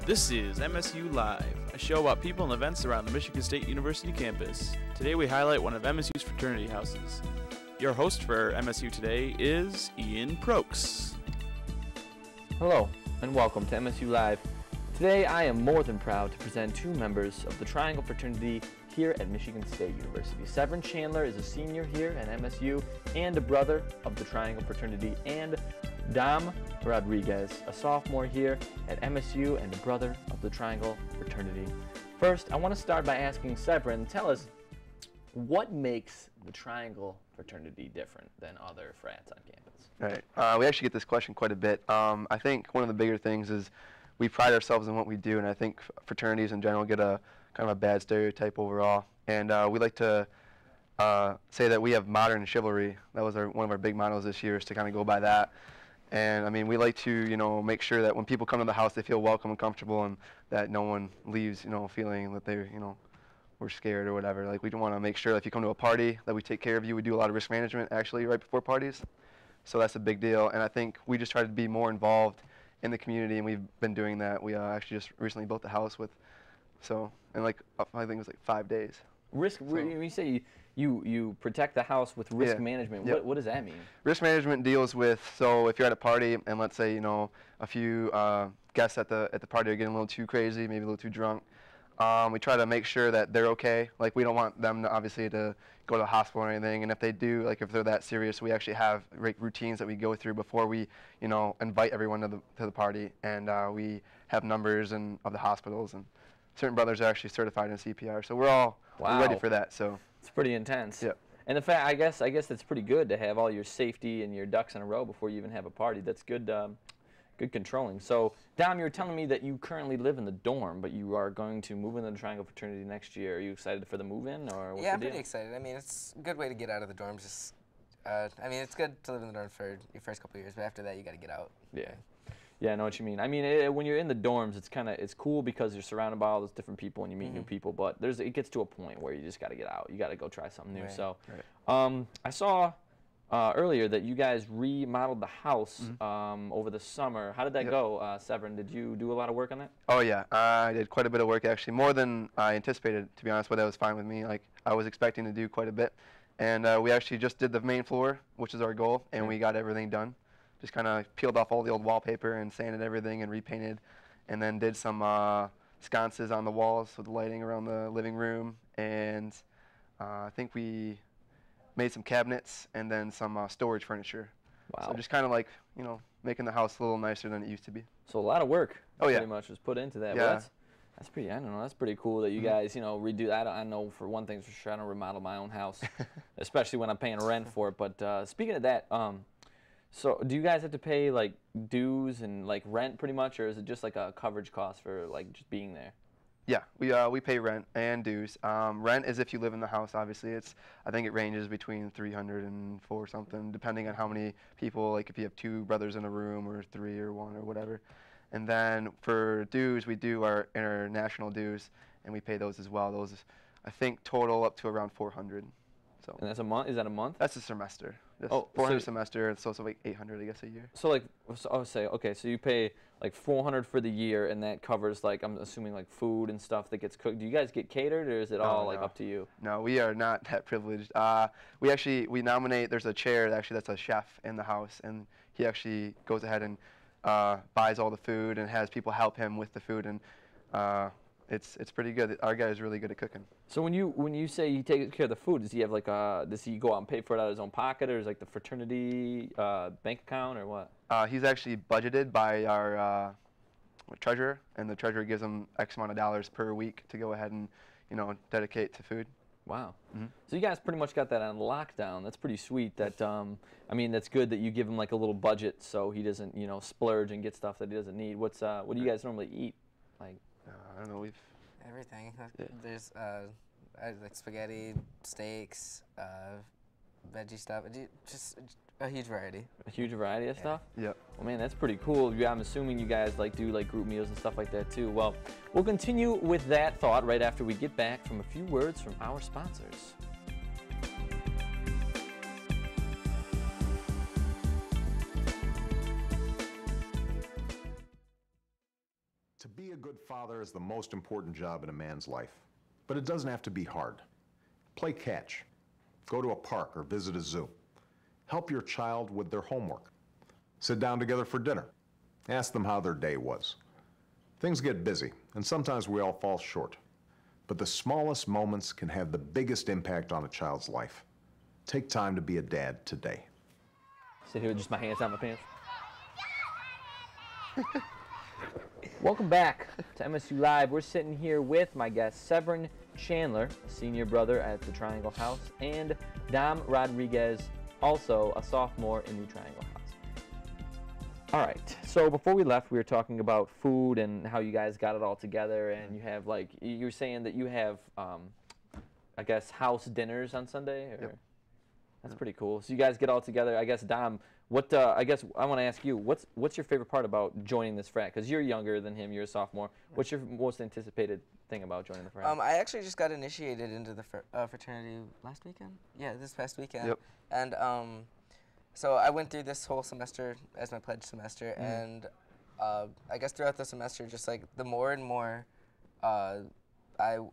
This is MSU Live, a show about people and events around the Michigan State University campus. Today we highlight one of MSU's fraternity houses. Your host for MSU today is Ian Prokes. Hello, and welcome to MSU Live. Today I am more than proud to present two members of the Triangle Fraternity here at Michigan State University. Severin Chandler is a senior here at MSU and a brother of the Triangle Fraternity, and Dom Rodriguez, a sophomore here at MSU and a brother of the Triangle Fraternity. First, I want to start by asking Severin, tell us, what makes the Triangle Fraternity different than other frats on campus? Right. We actually get this question quite a bit. I think one of the bigger things is we pride ourselves in what we do, and I think fraternities in general get a kind of a bad stereotype overall. And we like to say that we have modern chivalry. That was one of our big mottos this year, is to kind of go by that. And I mean, we like to, make sure that when people come to the house, they feel welcome and comfortable, and that no one leaves, feeling that they, we're scared or whatever. Like, we want to make sure that if you come to a party, that we take care of you. We do a lot of risk management actually right before parties, so that's a big deal. And I think we just try to be more involved in the community, and we've been doing that. We actually just recently built the house in I think it was like 5 days. Risk. When you say you protect the house with risk management, yep. What does that mean? Risk management deals with, so if you're at a party and let's say a few guests at the party are getting a little too crazy, maybe a little too drunk, we try to make sure that they're okay. Like, we don't want them to obviously to go to the hospital or anything, and if they do, like if they're that serious, we actually have routines that we go through before we invite everyone to the party, and we have numbers of the hospitals, and certain brothers are actually certified in CPR, so we're ready for that. So it's pretty intense. Yep. And in fact, I guess that's pretty good to have all your safety and your ducks in a row before you even have a party. That's good, good controlling. So, Dom, you were telling me that you currently live in the dorm, but you are going to move into the Triangle Fraternity next year. Are you excited for the move-in, or what's Yeah, the I'm deal? pretty excited. I mean, it's a good way to get out of the dorms. It's good to live in the dorm for your first couple of years, but after that, you got to get out. Yeah. Yeah, I know what you mean. I mean, when you're in the dorms, it's cool because you're surrounded by all those different people and you meet new people. But it gets to a point where you just got to get out. You got to go try something new. Right. So, I saw earlier that you guys remodeled the house over the summer. How did that go, Severin? Did you do a lot of work on that? Oh yeah, I did quite a bit of work actually, more than I anticipated. To be honest, but that was fine with me. Like, I was expecting to do quite a bit, and we actually just did the main floor, which is our goal, and we got everything done. Just kind of peeled off all the old wallpaper and sanded everything and repainted, and then did some sconces on the walls with the lighting around the living room, and I think we made some cabinets and then some storage furniture. Wow. So just kind of like, making the house a little nicer than it used to be. So a lot of work pretty much was put into that. Yeah. Well, that's pretty, I don't know, that's pretty cool that you guys, redo that. I know for one thing for sure, I don't remodel my own house, especially when I'm paying rent for it. But speaking of that, so do you guys have to pay like dues and like rent pretty much, or is it just like a coverage cost for like just being there? Yeah, we pay rent and dues. Rent is if you live in the house. Obviously, I think it ranges between $300 and $400 something, depending on how many people. Like if you have two brothers in a room, or three, or one, or whatever. And then for dues, we do our international dues, and we pay those as well. Those, I think, total up to around $400. So. And that's a month? Is that a month? That's a semester. That's $400 a semester, so like $800, I guess, a year. So like, so you pay like $400 for the year, and that covers like, I'm assuming like food and stuff that gets cooked. Do you guys get catered, or is it all like up to you? No, we are not that privileged. We nominate. There's a chair that's a chef in the house, and he actually goes ahead and buys all the food and has people help him with the food, and it's pretty good. Our guy is really good at cooking. So when you say he takes care of the food, does he have like does he go out and pay for it out of his own pocket, or is like the fraternity bank account, or what? He's actually budgeted by our treasurer, and the treasurer gives him X amount of dollars per week to go ahead and dedicate to food. Wow. So you guys pretty much got that on lockdown. That's pretty sweet. That I mean, that's good that you give him like a little budget so he doesn't splurge and get stuff that he doesn't need. What do you guys normally eat? Like. I don't know. Everything. There's like spaghetti, steaks, veggie stuff. Just a huge variety. A huge variety of stuff? Yep. Well, man, that's pretty cool. Yeah, I'm assuming you guys do group meals and stuff like that too. Well, we'll continue with that thought right after we get back from a few words from our sponsors. To be a good father is the most important job in a man's life, but it doesn't have to be hard. Play catch, go to a park or visit a zoo. Help your child with their homework. Sit down together for dinner. Ask them how their day was. Things get busy, and sometimes we all fall short. But the smallest moments can have the biggest impact on a child's life. Take time to be a dad today. Sit here with just my hands down my pants. Welcome back to MSU Live. We're sitting here with my guest, Severin Chandler, a senior brother at the Triangle House, and Dom Rodriguez, also a sophomore in the Triangle House. All right, so before we left, we were talking about food and how you guys got it all together, and you have, like, you were saying that you have, I guess, house dinners on Sunday? Or? Yep. That's pretty cool. So you guys get all together. I guess, Dom, what, I guess I want to ask you, what's your favorite part about joining this frat? Because you're younger than him, you're a sophomore. What's your most anticipated thing about joining the frat? I actually just got initiated into the fraternity last weekend. Yeah, this past weekend. Yep. And so I went through this whole semester as my pledge semester, and I guess throughout the semester, just like the more and more I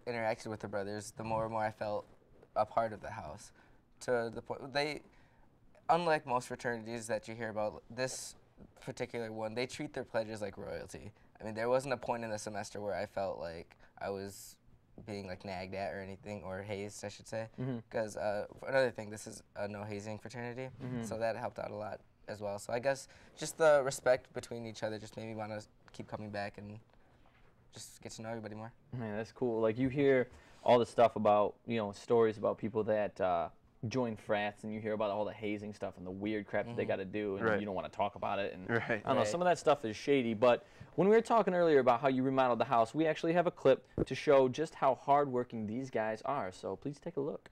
interacted with the brothers, the more and more I felt a part of the house. To the point unlike most fraternities that you hear about, this particular one, they treat their pledges like royalty. I mean, there wasn't a point in the semester where I felt like I was being like nagged at or anything, or hazed, I should say. Because another thing, this is a no hazing fraternity, so that helped out a lot as well. So I guess just the respect between each other just made me want to keep coming back and just get to know everybody more. Man, that's cool. Like, you hear all the stuff about, you know, stories about people that join frats, and you hear about all the hazing stuff and the weird crap that they got to do, and you don't want to talk about it. And I don't know, some of that stuff is shady. But when we were talking earlier about how you remodeled the house, we actually have a clip to show just how hardworking these guys are. So please take a look.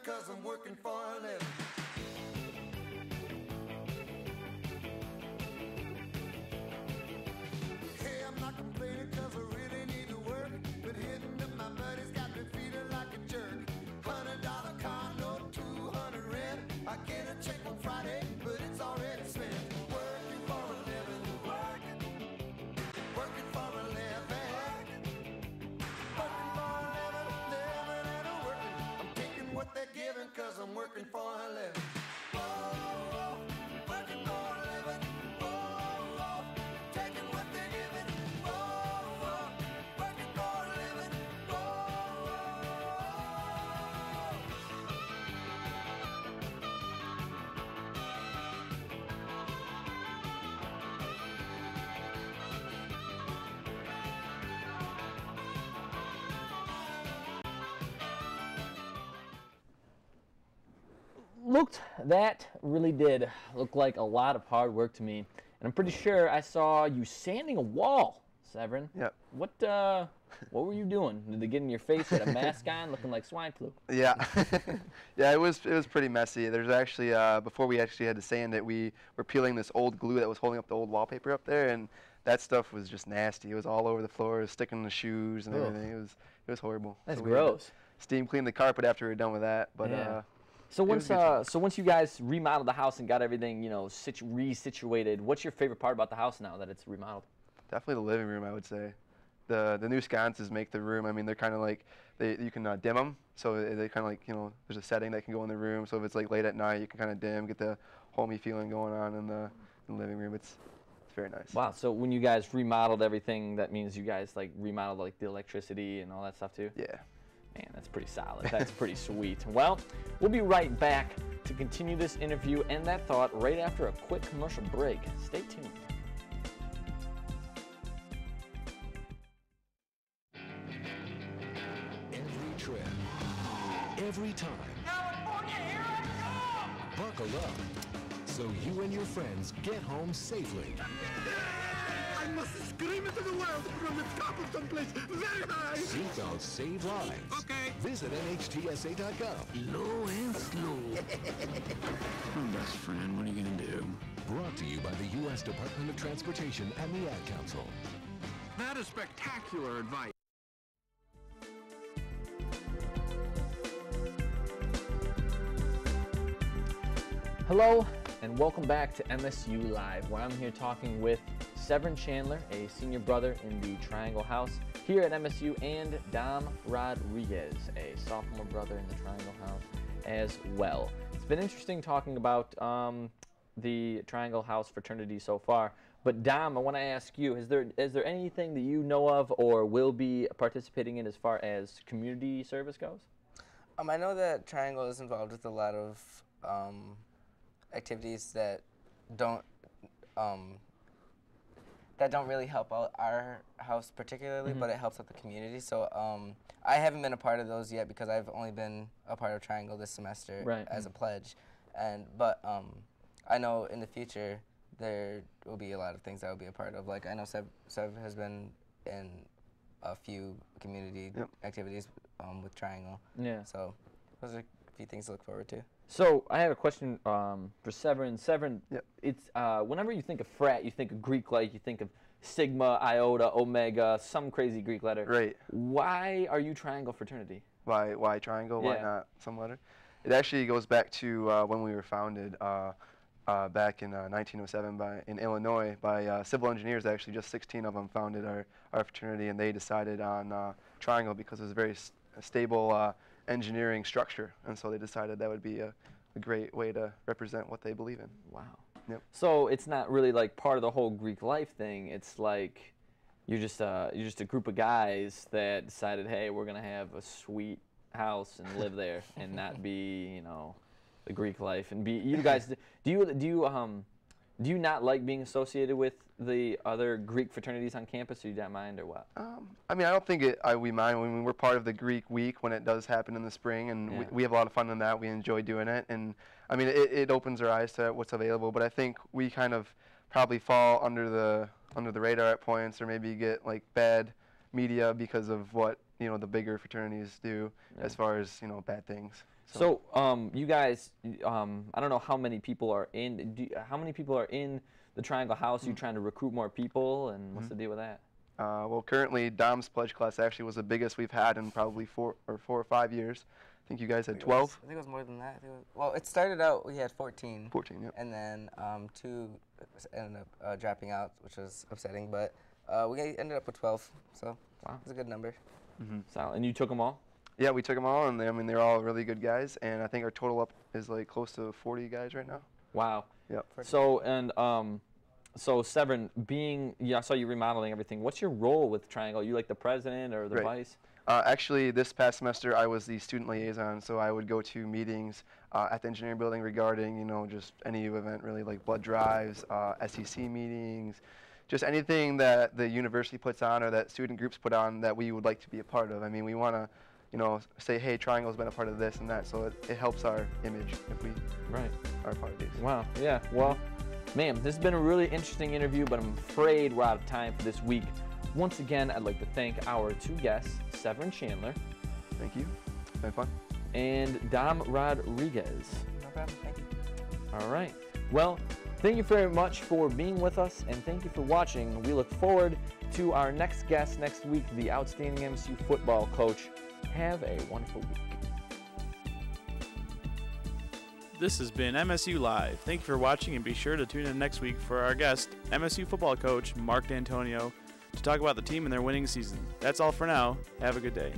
Cause I'm working for a living. Hey, I'm not complaining cause I really need to work, but hitting up my buddies got me feeling like a jerk. $100 car note, 200 rent. I get a check on Friday, but it's already spent. Working for a living, working for a living, working for a living, living and a working. I'm taking what they're giving cause I'm working for a living. Oh, working for a living. Oh, taking what they're giving. Oh, working for a living. That really did look like a lot of hard work to me. And I'm pretty sure I saw you sanding a wall, Severin. Yep. What were you doing? Did they get in your face with a mask on, looking like swine flu? Yeah. Yeah, it was pretty messy. There's actually, before we actually had to sand it, we were peeling this old glue that was holding up the old wallpaper up there, and that stuff was just nasty. It was all over the floor, it was sticking in the shoes and everything. It was horrible. That's so we had to gross. steam clean the carpet after we were done with that, but Yeah. So once you guys remodeled the house and got everything, you know, resituated, what's your favorite part about the house now that it's remodeled? Definitely the living room, I would say. The new sconces make the room. I mean, they're kind of like you can dim them, so they kind of like, you know, there's a setting that can go in the room. So if it's like late at night, you can kind of dim, get the homey feeling going on in the living room. It's very nice. Wow. So when you guys remodeled everything, that means you guys like remodeled like the electricity and all that stuff too? Yeah. Man, that's pretty solid. That's pretty sweet. Well, we'll be right back to continue this interview and that thought right after a quick commercial break. Stay tuned. Every trip, every time. California, here I come! Buckle up. so you and your friends get home safely. I must scream into the world from the top of someplace very high. Seatbelts save lives. Okay. Visit NHTSA.gov. Low and slow. My best friend, what are you gonna do? Brought to you by the U.S. Department of Transportation and the Ad Council. That is spectacular advice. Hello, and welcome back to MSU Live, where I'm here talking with Severin Chandler, a senior brother in the Triangle House here at MSU, and Dom Rodriguez, a sophomore brother in the Triangle House as well. It's been interesting talking about the Triangle House fraternity so far, but Dom, I want to ask you, is there anything that you know of or will be participating in as far as community service goes? I know that Triangle is involved with a lot of activities that don't really help out our house particularly, but it helps out the community. So I haven't been a part of those yet because I've only been a part of Triangle this semester as a pledge, but I know in the future there will be a lot of things that I'll be a part of. Like I know Sev has been in a few community activities with Triangle. Yeah. So those are a few things to look forward to. So I have a question for Severin. Severin, it's whenever you think of frat, you think of Greek life, you think of sigma, iota, omega, some crazy Greek letter. Right. Why are you Triangle Fraternity? Why Triangle? Why not some letter? It actually goes back to when we were founded back in 1907 in Illinois by civil engineers. Actually, just 16 of them founded our fraternity, and they decided on Triangle because it was a very stable engineering structure, and so they decided that would be a great way to represent what they believe in. Wow. Yep. So it's not really like part of the whole Greek life thing. It's like you're just a group of guys that decided, hey, we're gonna have a sweet house and live there and not be, the Greek life and be. You guys, do you not like being associated with the other Greek fraternities on campus, or you don't mind, or what? I mean, I don't think we mind. I mean, we're part of the Greek Week when it does happen in the spring, and we have a lot of fun in that. We enjoy doing it, and I mean, it opens our eyes to what's available. But I think we kind of probably fall under the radar at points, or maybe get like bad media because of what the bigger fraternities do as far as bad things. So you guys, I don't know how many people are in. How many people are in the Triangle House? Are you trying to recruit more people, and what's the deal with that? Well, currently Dom's pledge class actually was the biggest we've had in probably 4 or 5 years. I think you guys had 12. I think it was more than that. Well, it started out we had 14. 14, yep. And then 2 ended up dropping out, which was upsetting. But we ended up with 12, so it was a good number. So, and you took them all? Yeah, we took them all, and I mean they're all really good guys, and I think our total up is like close to 40 guys right now. Wow. Yep. So so Severin, I saw you remodeling everything. What's your role with Triangle? Are you like the president or the vice? Actually, this past semester I was the student liaison, so I would go to meetings at the engineering building regarding just any event really, like blood drives, SEC meetings, just anything that the university puts on or that student groups put on that we would like to be a part of. I mean, we want to say, hey, Triangle's been a part of this and that, so it helps our image if we are a part of these. Wow, yeah, well, man, this has been a really interesting interview, but I'm afraid we're out of time for this week. Once again, I'd like to thank our 2 guests, Severin Chandler. Thank you, it's been fun. And Dom Rodriguez. No problem, thank you. All right, well, thank you very much for being with us, and thank you for watching. We look forward to our next guest next week, the outstanding MSU football coach. Have a wonderful week. This has been MSU Live. Thank you for watching, and be sure to tune in next week for our guest, MSU football coach Mark D'Antonio, to talk about the team and their winning season. That's all for now. Have a good day.